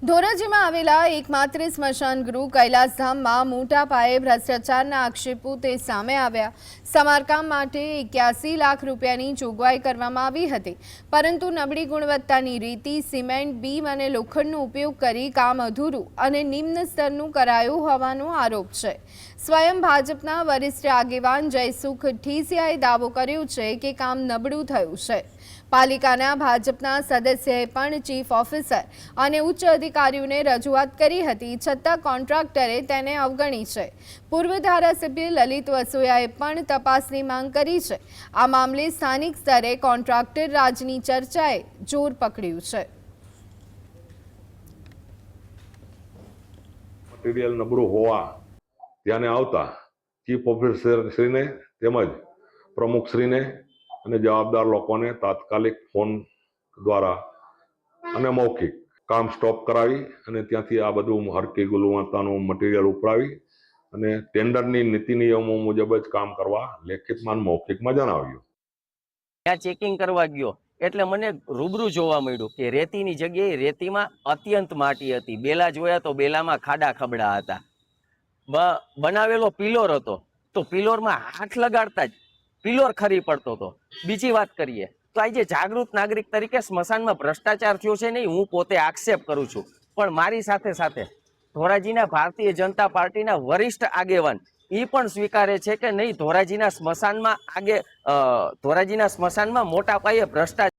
ધોરાજીમાં આવેલા એકમાત્ર સ્મશાન ગૃહ કૈલાસધામમાં મોટા પાયે ભ્રષ્ટાચારના આક્ષેપો તે સામે આવ્યા। સમારકામ માટે 81 લાખ રૂપિયાની જોગવાઈ કરવામાં આવી હતી, પરંતુ નબળી ગુણવત્તાની રેતી, સિમેન્ટ, બીમ અને લોખંડનો ઉપયોગ કરી કામ અધૂરું અને નિમ્ન સ્તરનું કરાયું હોવાનો આરોપ છે। સ્વયં ભાજપના વરિષ્ઠ આગેવાન જયસુખ ઠીસિયાએ દાવો કર્યો છે કે કામ નબળું થયું છે। પાલિકાના ભાજપના સદસ્યએ પણ ચીફ ઓફિસર અને ઉચ્ચ અધિકારીઓને રજૂઆત કરી હતી, છતાં કોન્ટ્રાક્ટરે તેને અવગણી છે। પૂર્વ ધારાસભ્ય લલિત વસોયાએ પણ તપાસની માંગ કરી છે। આ મામલે સ્થાનિક સ્તરે કોન્ટ્રાક્ટર રાજની ચર્ચાએ જોર પકડ્યું છે। મટીરિયલ નબળું હોવા ધ્યાને આવતા ચીફ ઓફિસર શ્રીને તેમજ પ્રમુખશ્રીને અને જવાબદાર લોકોને તાત્કાલિક ફોન દ્વારા અને મૌખિક કામ સ્ટોપ કરાવી અને ત્યાંથી આ બધું હરકી ગુણવત્તાનું મટીરિયલ ઉપડાવી અને ટેન્ડરની નીતિ નિયમો મુજબ જ કામ કરવા લેખિતમાં મૌખિકમાં જણાવ્યું। ત્યાં ચેકિંગ કરવા ગયો એટલે મને રૂબરૂ જોવા મળ્યું કે રેતીની જગ્યાએ રેતીમાં અત્યંત માટી હતી। બેલા જોયા તો બેલામાં ખાડા ખબડા હતા। બનાવેલો પિલોર હતો તો પિલોરમાં હાથ લગાડતા જ પિલોર ખરી પડતો હતો। બીજી વાત કરીએ તો આજે જાગૃત નાગરિક તરીકે સ્મશાનમાં ભ્રષ્ટાચાર થયો છે નહીં, હું પોતે આક્ષેપ કરું છું, પણ મારી સાથે સાથે ધોરાજીના ભારતીય જનતા પાર્ટીના વરિષ્ઠ આગેવાન એ પણ સ્વીકારે છે કે નહીં, ધોરાજીના સ્મશાનમાં મોટા પાયે ભ્રષ્ટાચાર